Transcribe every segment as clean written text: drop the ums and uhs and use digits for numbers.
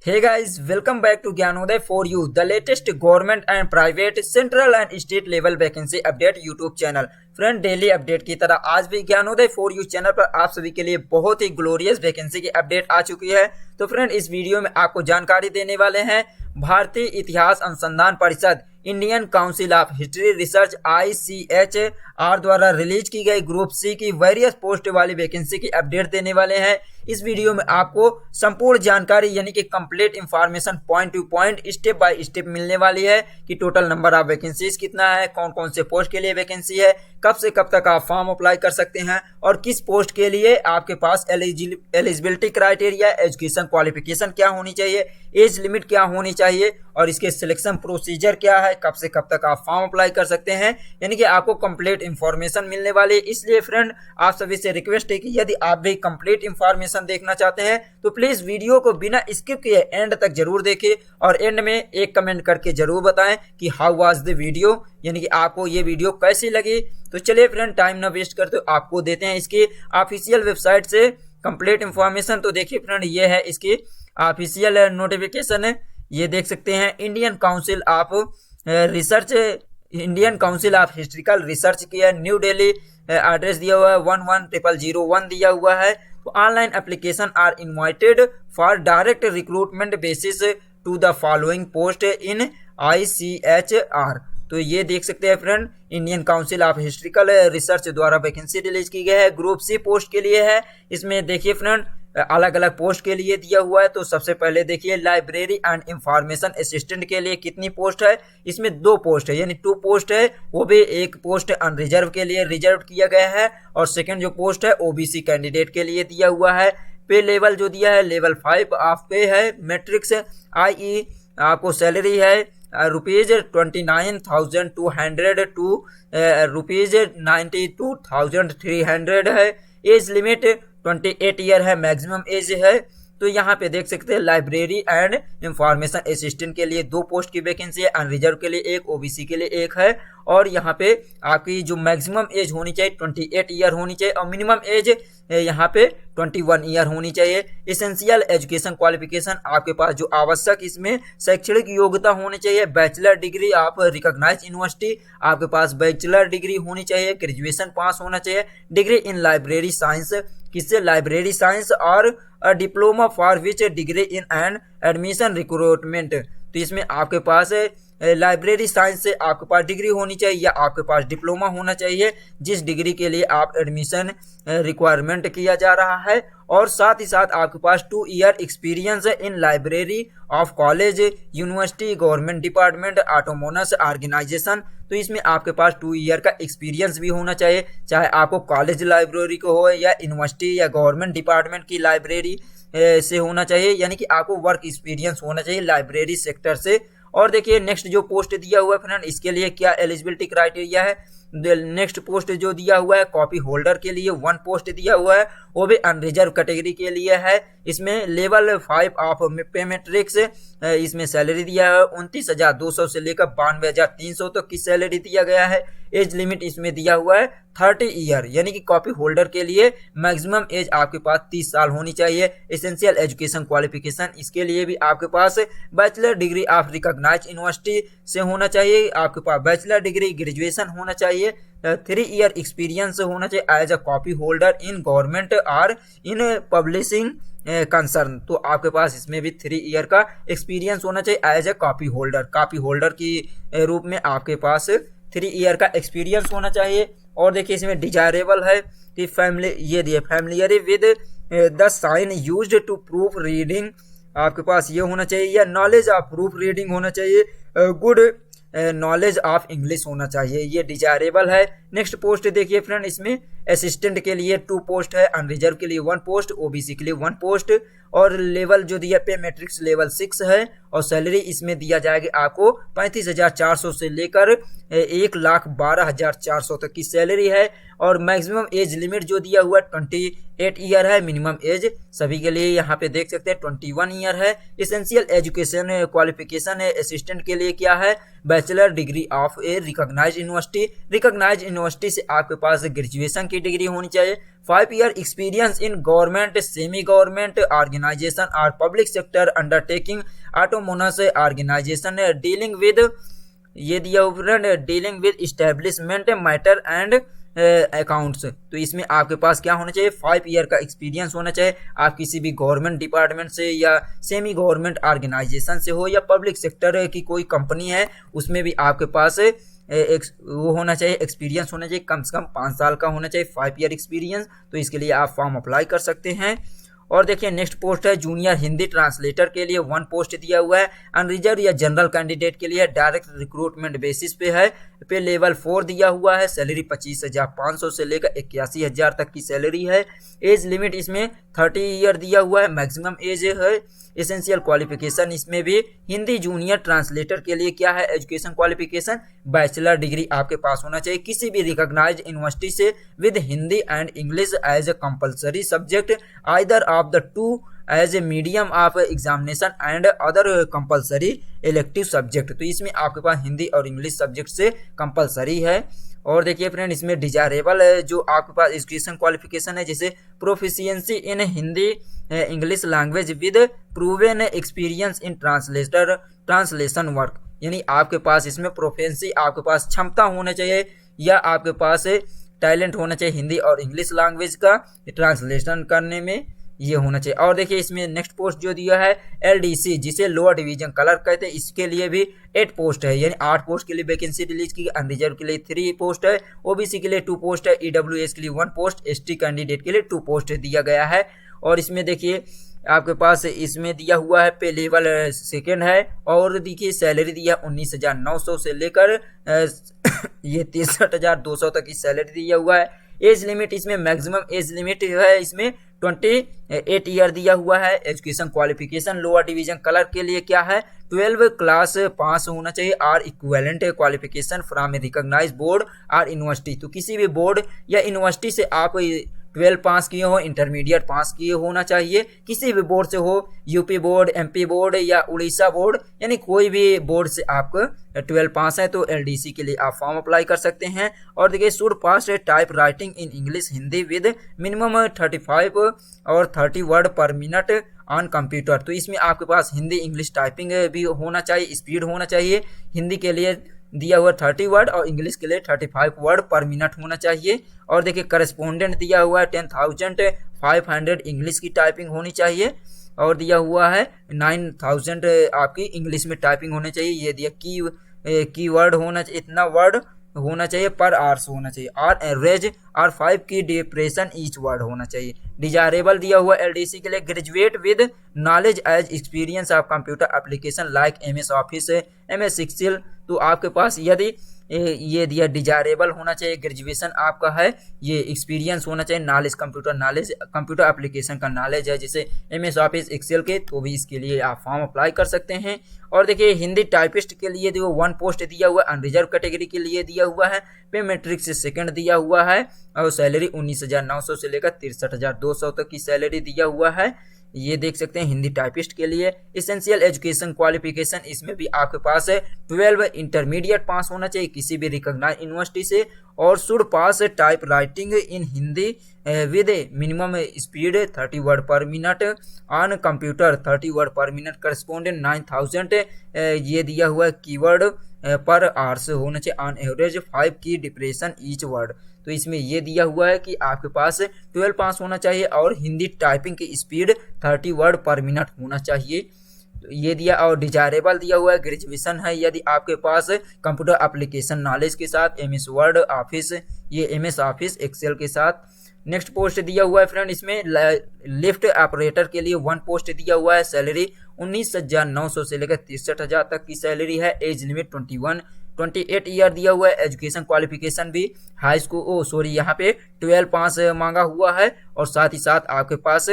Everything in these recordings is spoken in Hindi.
Hey guys, welcome back to Gyanodaya for you, the latest government and private, central and state level vacancy update YouTube channel. Friend daily update की तरह आज भी ज्ञानोदय फॉर यू चैनल पर आप सभी के लिए बहुत ही ग्लोरियस वैकेंसी की अपडेट आ चुकी है। तो फ्रेंड इस वीडियो में आपको जानकारी देने वाले हैं भारतीय इतिहास अनुसंधान परिषद Indian council of history research ICHR द्वारा रिलीज की गई ग्रुप सी की वेरियस पोस्ट वाली वैकेंसी की अपडेट देने वाले हैं। इस वीडियो में आपको संपूर्ण जानकारी यानी कि complete information point two point step by step मिलने वाली है कि टोटल नंबर ऑफ वैकेंसीज कितना है, कौन कौन से पोस्ट के लिए वैकेंसी है, कब से कब तक आप फॉर्म अप्लाई कर सकते हैं और किस पोस्ट के लिए आपके पास एलिजिबिलिटी क्राइटेरिया, एजुकेशन क्वालिफिकेशन क्या होनी चाहिए, एज लिमिट क्या होनी चाहिए और इसके सिलेक्शन प्रोसीजर क्या है, कब से कब तक आप फॉर्म अप्लाई कर सकते हैं, यानी कि आपको कंप्लीट इंफॉर्मेशन मिलने वाली है। इसलिए फ्रेंड आप सभी से रिक्वेस्ट है कि यदि आप भी कंप्लीट इंफॉर्मेशन देखना चाहते हैं तो प्लीज वीडियो को बिना स्किप किए एंड तक जरूर देखें और एंड में एक कमेंट करके जरूर बताएं कि हाउ वाज द वीडियो, यानी कि आपको ये वीडियो कैसी लगी। तो चलिए फ्रेंड टाइम ना वेस्ट करते आपको देते हैं इसकी ऑफिशियल वेबसाइट से कंप्लीट इंफॉर्मेशन। तो देखिए फ्रेंड ये है इसकी ऑफिशियल नोटिफिकेशन है, ये देख सकते हैं Indian council of research, Indian council of historical research की है, न्यू दिल्ली, एड्रेस दिया हुआ है 110001 दिया हुआ है। तो online application are invited for direct recruitment basis to the following post in ICHR। तो ये देख सकते हैं friend Indian council of historical research द्वारा वैकेंसी रिलीज की गई है, ग्रुप सी पोस्ट के लिए है। इसमें देखिए फ्रेंड अलग अलग पोस्ट के लिए दिया हुआ है। तो सबसे पहले देखिए लाइब्रेरी एंड इंफॉर्मेशन असिस्टेंट के लिए कितनी पोस्ट है, इसमें 2 पोस्ट है यानी 2 पोस्ट है, वो भी एक पोस्ट अनरिजर्व के लिए रिजर्व किया गया है और सेकंड जो पोस्ट है OBC कैंडिडेट के लिए दिया हुआ है। पे लेवल जो दिया है लेवल 5 ऑफ पे है, मैट्रिक्स IE आपको सैलरी है ₹29,200 टू ₹92,300 है। एज लिमिट 28 ईयर है, मैक्सिमम एज है। तो यहाँ पे देख सकते हैं लाइब्रेरी एंड इंफॉर्मेशन असिस्टेंट के लिए 2 पोस्ट की वैकेंसी है, अनरिजर्व के लिए 1, OBC के लिए 1 है। और यहाँ पे आपकी जो मैक्सिमम एज होनी चाहिए 28 ईयर होनी चाहिए और मिनिमम एज यहाँ पे 21 ईयर होनी चाहिए। एसेंशियल एजुकेशन क्वालिफिकेशन आपके पास जो आवश्यक इसमें शैक्षणिक योग्यता होनी चाहिए, बैचलर डिग्री आप रिकॉग्नाइज यूनिवर्सिटी आपके पास बैचलर डिग्री होनी चाहिए, ग्रेजुएशन पास होना चाहिए, डिग्री इन लाइब्रेरी साइंस किससे, लाइब्रेरी साइंस और diploma for which degree in and admission recruitment. तो इसमें आपके पास लाइब्रेरी साइंस से आपके पास डिग्री होनी चाहिए या आपके पास डिप्लोमा होना चाहिए जिस डिग्री के लिए आप एडमिशन रिक्वायरमेंट किया जा रहा है। और साथ ही साथ आपके पास 2 year experience in library of college, university, government department, autonomous organisation. तो इसमें आपके पास 2 ईयर का एक्सपीरियंस भी होना चाहिए, चाहे आपको कॉलेज लाइब्रेरी को हो या यूनिवर्सिटी या गवर्नमेंट डिपार्टमेंट की लाइब्रेरी से होना चाहिए, यानी कि आपको वर्क एक्सपीरियंस होना चाहिए लाइब्रेरी सेक्टर से। और देखिए नेक्स्ट जो पोस्ट दिया हुआ है फ्रेंड इसके लिए क्या एलिजिबिलिटी क्राइटेरिया है। नेक्स्ट पोस्ट जो दिया हुआ है कॉपी होल्डर के लिए 1 पोस्ट दिया हुआ है, वो भी अनरिजर्व कैटेगरी के लिए है। इसमें लेवल 5 ऑफ पे मैट्रिक्स, इसमें सैलरी दिया है 29,200 से लेकर 92,300 तक की सैलरी दिया गया है। एज लिमिट इसमें दिया हुआ है 30 ईयर, यानी कि कॉपी होल्डर के लिए मैक्सिमम एज आपके पास 30 साल होनी चाहिए। एसेंशियल एजुकेशन क्वालिफिकेशन इसके लिए भी आपके पास bachelor degree of recognise university से होना चाहिए, आपके पास बैचलर डिग्री ग्रेजुएशन होना चाहिए, 3 ईयर एक्सपीरियंस होना चाहिए as a copy holder in government और इन पब्लिशिंग कंसर्न। तो आपके पास इसमें भी 3 ईयर का एक्सपीरियंस होना चाहिए as a copy holder, copy holder की रूप में आपके पास 3 ईयर का एक्सपीरियंस होना चाहिए। और देखिए इसमें डिजायरेबल है कि फैमिली ये दिए familiar with the sign used to proof reading, आपके पास ये होना चाहिए, या नॉलेज ऑफ प्रूफ रीडिंग होना चाहिए, गुड नॉलेज ऑफ इंग्लिश होना चाहिए, ये डिजायरेबल है। नेक्स्ट पोस्ट देखिए फ्रेंड इसमें असिस्टेंट के लिए 2 पोस्ट है, अनरिजर्व के लिए 1 पोस्ट, OBC के लिए 1 पोस्ट। और लेवल जो दिया पे मैट्रिक्स लेवल 6 है और सैलरी इसमें दिया जाएगा आपको 35,400 से लेकर 1,12,400 तक की सैलरी है। और मैक्सिमम एज लिमिट जो दिया हुआ 28 ईयर है, मिनिमम एज सभी के लिए यहाँ पे देख सकते हैं 21 ईयर है। एसेंशियल एजुकेशन क्वालिफिकेशन है असिस्टेंट के लिए क्या है, bachelor degree of a recognise university, recognise university से आपके पास ग्रेजुएशन की डिग्री होनी चाहिए। 5 year experience in government, semi government organisation और public sector undertaking, autonomous organisation dealing with, ये दिया friend, dealing with establishment matter and accounts. तो इसमें आपके पास क्या होना चाहिए, 5 ईयर का एक्सपीरियंस होना चाहिए। आप किसी भी गवर्नमेंट डिपार्टमेंट से या सेमी गवर्नमेंट ऑर्गेनाइजेशन से हो या पब्लिक सेक्टर की कोई कंपनी है उसमें भी आपके पास वो होना चाहिए, एक्सपीरियंस होना चाहिए, कम से कम 5 साल का होना चाहिए, 5 ईयर एक्सपीरियंस। तो इसके लिए आप फॉर्म अप्लाई कर सकते हैं। और देखिए नेक्स्ट पोस्ट है जूनियर हिंदी ट्रांसलेटर के लिए 1 पोस्ट दिया हुआ है। अनरिजर्व या जनरल कैंडिडेट के लिए डायरेक्ट रिक्रूटमेंट बेसिस पे है, पे लेवल 4 दिया हुआ है। सैलरी 25,500 से लेकर 81,000 तक की सैलरी है। एज लिमिट इसमें 30 ईयर दिया हुआ है, मैक्सिमम एज है। एसेंशियल क्वालिफिकेशन इसमें भी हिंदी जूनियर ट्रांसलेटर के लिए क्या है, एजुकेशन क्वालिफिकेशन बैचलर डिग्री आपके पास होना चाहिए किसी भी रिकॉग्नाइज्ड यूनिवर्सिटी से with Hindi and English as a compulsory subject, either of the two as a medium of examination and other compulsory elective subject. तो इसमें आपके पास हिंदी और इंग्लिश सब्जेक्ट से कंपलसरी है। और देखिए फ्रेंड इसमें डिजायरेबल जो आपके पास एजुकेशन क्वालिफिकेशन है, जैसे proficiency in Hindi English language with proven experience in translation work, यानी आपके पास इसमें प्रोफिशिएंसी, आपके पास क्षमता होना चाहिए या आपके पास टैलेंट होना चाहिए हिंदी और इंग्लिश लैंग्वेज का ट्रांसलेशन करने में, ये होना चाहिए। और देखिए इसमें नेक्स्ट पोस्ट जो दिया है एलडीसी, जिसे लोअर डिवीजन क्लर्क कहते हैं, इसके लिए भी 8 पोस्ट है, यानी 8 पोस्ट के लिए वैकेंसी रिलीज की। अनरिजर्व के लिए 3 पोस्ट है, ओबीसी के लिए 2 पोस्ट है, ईडब्ल्यूएस के लिए 1 पोस्ट, एसटी कैंडिडेट के लिए 2 पोस्ट दिया गया है। और इसमें देखिए आपके पास इसमें दिया हुआ है पे लेवल 2 है। और देखिए सैलरी दिया 19,900 से लेकर ये 63,200 तक की सैलरी दिया हुआ है। एज लिमिट इसमें मैक्सिमम एज लिमिट है इसमें 28 ईयर दिया हुआ है। Education qualification lower division clerk के लिए क्या है, 12 क्लास पास होना चाहिए और equivalent qualification from a recognised board और यूनिवर्सिटी। तो किसी भी बोर्ड या यूनिवर्सिटी से आप 12 पास किए हो, इंटरमीडिएट पास किए होना चाहिए, किसी भी बोर्ड से हो, यूपी बोर्ड, एमपी बोर्ड या उड़ीसा बोर्ड, यानी कोई भी बोर्ड से आपको 12 पास है तो एलडीसी के लिए आप फॉर्म अप्लाई कर सकते हैं। और देखिए should pass type writing in English Hindi with minimum 35 और 30 वर्ड पर मिनट ऑन कंप्यूटर। तो इसमें आपके पास हिंदी इंग्लिश टाइपिंग भी होना चाहिए, स्पीड होना चाहिए। हिंदी के लिए दिया हुआ 30 वर्ड और इंग्लिश के लिए 35 वर्ड पर मिनट होना चाहिए। और देखिए करस्पॉन्डेंट दिया हुआ है 10,500 इंग्लिश की टाइपिंग होनी चाहिए और दिया हुआ है 9,000 आपकी इंग्लिश में टाइपिंग होनी चाहिए। ये दिया की वर्ड होना चाहिए, इतना वर्ड होना चाहिए पर आवर्स होना चाहिए और एवरेज और 5 की डिप्रेशन ईच वर्ड होना चाहिए। डिजायरेबल दिया हुआ एलडीसी के लिए graduate with knowledge as experience of computer application like MS Office, MS Excel. तो आपके पास यदि ये दिया डिजायरेबल होना चाहिए, ग्रेजुएशन आपका है, ये एक्सपीरियंस होना चाहिए, नॉलेज कंप्यूटर एप्लीकेशन का नॉलेज है जैसे एमएस ऑफिस एक्सेल के, तो भी इसके लिए आप फॉर्म अप्लाई कर सकते हैं। और देखिए हिंदी टाइपिस्ट के लिए जो 1 पोस्ट दिया हुआ है, अनरिजर्व कैटेगरी के लिए दिया हुआ है, पे मैट्रिक से 2nd दिया हुआ है और सैलरी 19,900 से लेकर 63,200 तक की सैलरी दिया हुआ है। ये देख सकते हैं हिंदी टाइपिस्ट के लिए। एसेंशियल एजुकेशन क्वालिफिकेशन इसमें भी आपके पास है 12 इंटरमीडिएट पास होना चाहिए किसी भी रिकॉग्नाइज्ड यूनिवर्सिटी से और should pass type writing in Hindi with minimum speed 30 word पर मिनट ऑन कंप्यूटर 30 वर्ड पर मिनट करस्पॉन्डेंट 9,000 ये दिया हुआ है कीवर्ड पर आवर्स होना चाहिए ऑन एवरेज 5 की डिप्रेशन ईच वर्ड। तो इसमें ये दिया हुआ है कि आपके पास 12 पास होना चाहिए और हिंदी टाइपिंग की स्पीड 30 वर्ड पर मिनट होना चाहिए। तो ये दिया और डिजायरेबल दिया हुआ है ग्रेजुएशन है यदि आपके पास कंप्यूटर एप्लीकेशन नॉलेज के साथ एमएस वर्ड ऑफिस, ये एमएस ऑफिस एक्सेल के साथ। नेक्स्ट पोस्ट दिया हुआ है फ्रेंड इसमें लिफ्ट ऑपरेटर के लिए 1 पोस्ट दिया हुआ है, सैलरी 19,900 से लेकर 63,000 तक की सैलरी है। एज लिमिट 28 ईयर दिया हुआ है। एजुकेशन क्वालिफिकेशन भी हाई स्कूल यहाँ पे 12 पास मांगा हुआ है और साथ ही साथ आपके पास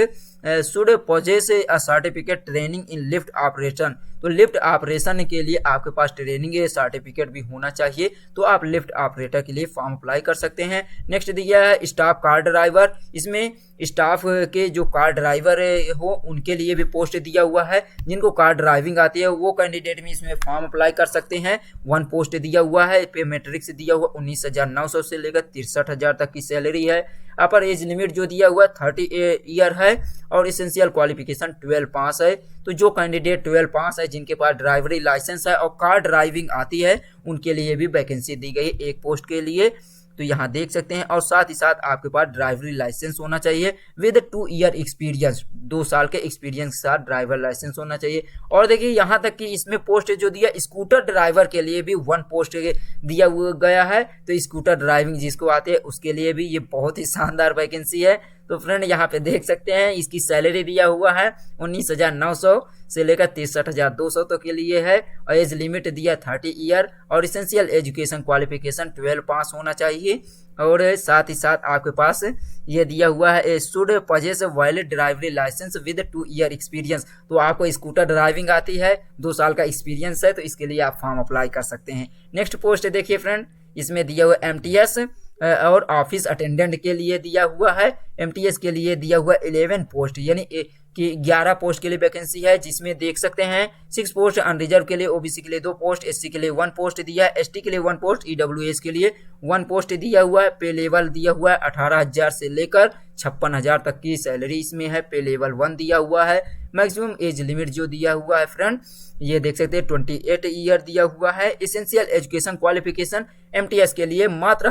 should posses a certificate training in lift operation. तो लिफ्ट ऑपरेशन के लिए आपके पास ट्रेनिंग सर्टिफिकेट भी होना चाहिए, तो आप लिफ्ट ऑपरेटर के लिए फॉर्म अप्लाई कर सकते हैं। नेक्स्ट दिया है स्टाफ कार ड्राइवर, इसमें स्टाफ के जो कार ड्राइवर हो उनके लिए भी पोस्ट दिया हुआ है। जिनको कार ड्राइविंग आती है वो कैंडिडेट भी इसमें फॉर्म अप्लाई कर सकते हैं। 1 पोस्ट दिया हुआ है, पे मैट्रिक से दिया हुआ 19,900 से से लेकर 63,000 तक की सैलरी है। अपर एज लिमिट जो दिया हुआ है 30 ईयर है और एसेंशियल क्वालिफिकेशन 12 पास है। तो जो कैंडिडेट 12 पास है, जिनके पास ड्राइवरी लाइसेंस है और कार ड्राइविंग आती है, उनके लिए भी वैकेंसी दी गई एक पोस्ट के लिए। तो यहाँ देख सकते हैं, और साथ ही साथ आपके पास ड्राइवरी लाइसेंस होना चाहिए विद 2 ईयर एक्सपीरियंस, 2 साल के एक्सपीरियंस के साथ ड्राइवर लाइसेंस होना चाहिए। और देखिए यहाँ तक कि इसमें पोस्ट जो दिया स्कूटर ड्राइवर के लिए भी 1 पोस्ट दिया गया है। तो स्कूटर ड्राइविंग जिसको आते हैं उसके लिए भी ये बहुत ही शानदार वैकेंसी है। तो फ्रेंड यहाँ पे देख सकते हैं, इसकी सैलरी दिया हुआ है 19,900 से लेकर 63,200 तक के लिए है। और एज लिमिट दिया 30 ईयर और एसेंशियल एजुकेशन क्वालिफिकेशन 12 पास होना चाहिए। और साथ ही साथ आपके पास ये दिया हुआ है should possess valid driving licence with 2 year experience. तो आपको स्कूटर ड्राइविंग आती है, 2 साल का एक्सपीरियंस है, तो इसके लिए आप फॉर्म अप्लाई कर सकते हैं। नेक्स्ट पोस्ट देखिए फ्रेंड, इसमें दिया हुआ MTS और ऑफिस अटेंडेंट के लिए दिया हुआ है। MTS के लिए दिया हुआ 11 पोस्ट, यानी कि 11 पोस्ट के लिए वैकेंसी है, जिसमें देख सकते हैं 6 पोस्ट अनरिजर्व के लिए, OBC के लिए 2 पोस्ट, SC के लिए 1 पोस्ट दिया है, ST के लिए 1 पोस्ट, EWS के लिए 1 पोस्ट दिया हुआ है। पे लेवल दिया हुआ है 18,000 से लेकर 56,000 तक की सैलरी इसमें है। पे लेवल 1 दिया हुआ है। मैक्सिमम एज लिमिट जो दिया हुआ है फ्रेंड, ये देख सकते हैं 28 ईयर दिया हुआ है। एसेंशियल एजुकेशन क्वालिफिकेशन MTS के लिए मात्र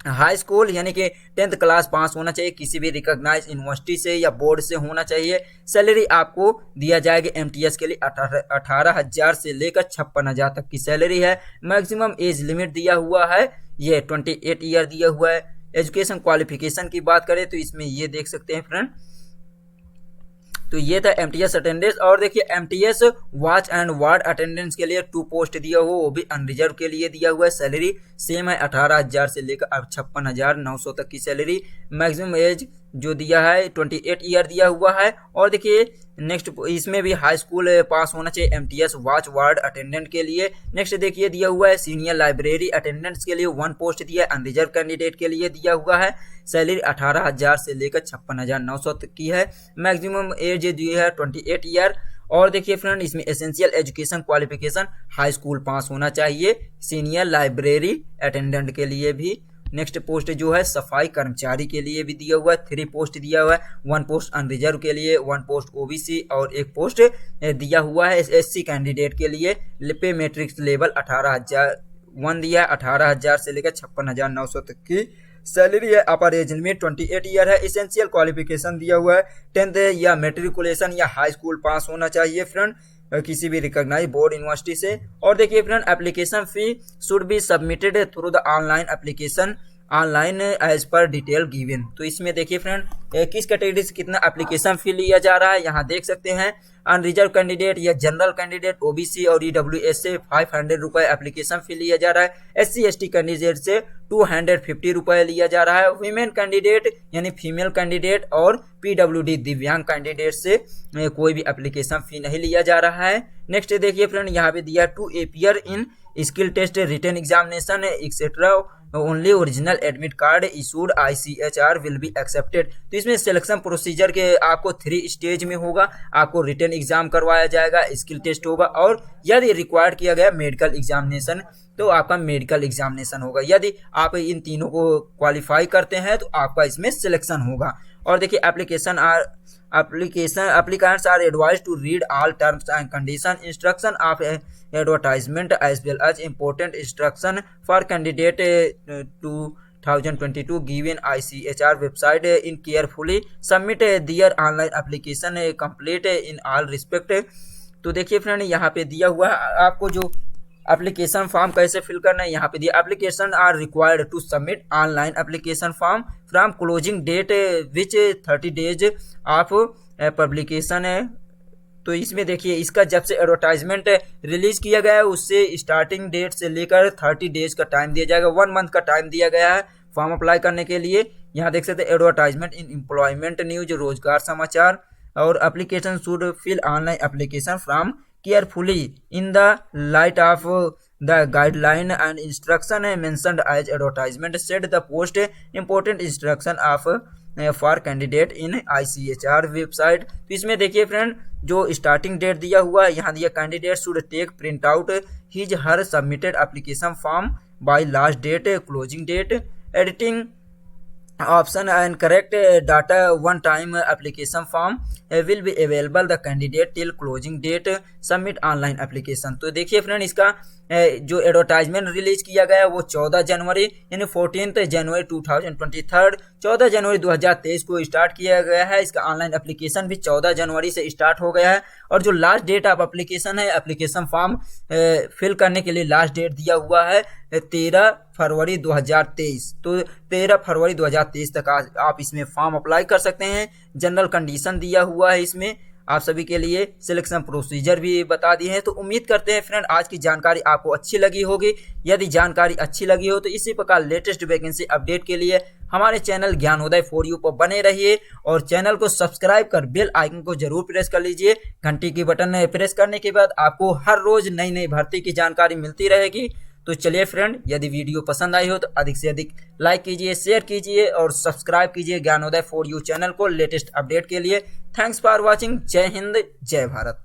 हाई स्कूल यानी कि 10th क्लास पास होना चाहिए, किसी भी रिकॉग्नाइज यूनिवर्सिटी से या बोर्ड से होना चाहिए। सैलरी आपको दिया जाएगी MTS के लिए 18,000 से लेकर 56,000 तक की सैलरी है। मैक्सिमम एज लिमिट दिया हुआ है, ये 28 ईयर दिया हुआ है। एजुकेशन क्वालिफिकेशन की बात करें तो इसमें ये देख सकते हैं फ्रेंड, तो ये था MTS अटेंडेंस। और देखिए MTS watch and ward attendance के लिए 2 पोस्ट दिया हुआ, वो भी अनरिजर्व के लिए दिया हुआ है। सैलरी सेम है 18,000 से लेकर 56,900 तक की सैलरी। मैक्सिमम एज जो दिया है 28 ईयर दिया हुआ है। और देखिए नेक्स्ट इसमें भी हाई स्कूल पास होना चाहिए MTS वॉच वार्ड अटेंडेंट के लिए। नेक्स्ट देखिए दिया हुआ है सीनियर लाइब्रेरी अटेंडेंट्स के लिए 1 पोस्ट दिया है, अनरिजर्व कैंडिडेट के लिए दिया हुआ है। सैलरी 18,000 से लेकर 56,900 तक की है। मैक्सिमम एज दी है 28 ईयर। और देखिए फ्रेंड, इसमें essential education qualification high school pass होना चाहिए सीनियर लाइब्रेरी अटेंडेंट के लिए भी। नेक्स्ट पोस्ट जो है सफाई कर्मचारी के लिए भी दिया हुआ है, 3 पोस्ट दिया हुआ है। 1 पोस्ट अनरिजर्व के लिए, 1 पोस्ट OBC और 1 पोस्ट दिया हुआ है SC कैंडिडेट के लिए। पे मैट्रिक्स लेवल 18,001 दिया है, 18,000 से लेकर 56,900 तक की सैलरी है। अपर एज लिमिट 28 ईयर है। एसेंशियल क्वालिफिकेशन दिया हुआ है 10th या मेट्रिकुलेशन या हाई स्कूल पास होना चाहिए फ्रेंड, किसी भी रिकॉग्नाइज बोर्ड यूनिवर्सिटी से। और देखिए friend, application fee should be submitted through the online application online as per detail given. तो इसमें देखिए फ्रेंड, किस कैटेगरी से कितना एप्लीकेशन फी लिया जा रहा है, यहाँ देख सकते हैं। अनरिजर्व कैंडिडेट या जनरल कैंडिडेट OBC और EWS से 500 रुपये एप्लीकेशन फी लिया जा रहा है। SC ST कैंडिडेट से 250 रुपये लिया जा रहा है। वीमेन कैंडिडेट यानी फीमेल कैंडिडेट और PWD दिव्यांग कैंडिडेट से कोई भी एप्लीकेशन फी नहीं लिया जा रहा है। नेक्स्ट देखिए फ्रेंड, यहाँ पे दिया to appear in skill test written examination etcetera only original admit card issued ICHR will be accepted. तो इसमें सिलेक्शन प्रोसीजर के आपको 3 स्टेज में होगा। आपको रिटन एग्जाम करवाया जाएगा, स्किल टेस्ट होगा और यदि रिक्वायर्ड किया गया मेडिकल एग्जामिनेशन तो आपका मेडिकल एग्जामिनेशन होगा। यदि आप इन तीनों को क्वालिफाई करते हैं तो आपका इसमें सिलेक्शन होगा। और देखिए applicants are advised to read all terms and condition instruction of advertisement as well as important instruction for candidate 2022 given ICHR website in carefully submit their online application complete in all respect। तो देखिए फ्रेंड, यहाँ पे दिया हुआ है आपको जो एप्लीकेशन फॉर्म कैसे फिल करना है। यहाँ पे दिया application are required to submit online application form from closing date which 30 days of publication है। तो इसमें देखिए, इसका जब से एडवर्टाइजमेंट रिलीज किया गया है उससे स्टार्टिंग डेट से लेकर 30 डेज का टाइम दिया जाएगा। 1 मंथ का टाइम दिया गया है फॉर्म अप्लाई करने के लिए। यहाँ देख सकते हैं advertisement in employment news, Rozgar Samachar. और application should fill online application from carefully in the light of the guideline and instruction mentioned as advertisement said the post important instruction of for candidate in ICHR website। तो इसमें देखिए फ्रेंड, जो स्टार्टिंग डेट दिया हुआ है यहाँ दिया candidate should take print out his her submitted application form by last date, closing date, editing option and correct data one time application form will be available the candidate till closing date submit online application। तो देखिए फ्रेंड, इसका जो एडवर्टाइजमेंट रिलीज किया गया वो 14 जनवरी यानी 14 जनवरी 2023 14 जनवरी 2023 को स्टार्ट किया गया है। इसका ऑनलाइन एप्लीकेशन भी 14 जनवरी से स्टार्ट हो गया है और जो लास्ट डेट ऑफ एप्लीकेशन है, एप्लीकेशन फॉर्म फिल करने के लिए लास्ट डेट दिया हुआ है 13 फरवरी 2023। तो 13 फरवरी 2023 तक आप इसमें फॉर्म अप्लाई कर सकते हैं। जनरल कंडीशन दिया हुआ है, इसमें आप सभी के लिए सिलेक्शन प्रोसीजर भी बता दिए हैं। तो उम्मीद करते हैं फ्रेंड आज की जानकारी आपको अच्छी लगी होगी। यदि जानकारी अच्छी लगी हो तो इसी प्रकार लेटेस्ट वैकेंसी अपडेट के लिए हमारे चैनल ज्ञानोदय फॉर यू पर बने रहिए और चैनल को सब्सक्राइब कर बेल आइकन को जरूर प्रेस कर लीजिए। घंटी की बटन प्रेस करने के बाद आपको हर रोज नई नई भर्ती की जानकारी मिलती रहेगी। तो चलिए फ्रेंड, यदि वीडियो पसंद आई हो तो अधिक से अधिक लाइक कीजिए, शेयर कीजिए और सब्सक्राइब कीजिए ज्ञानोदय फॉर यू चैनल को लेटेस्ट अपडेट के लिए। Thanks for watching. जय हिंद, जय भारत।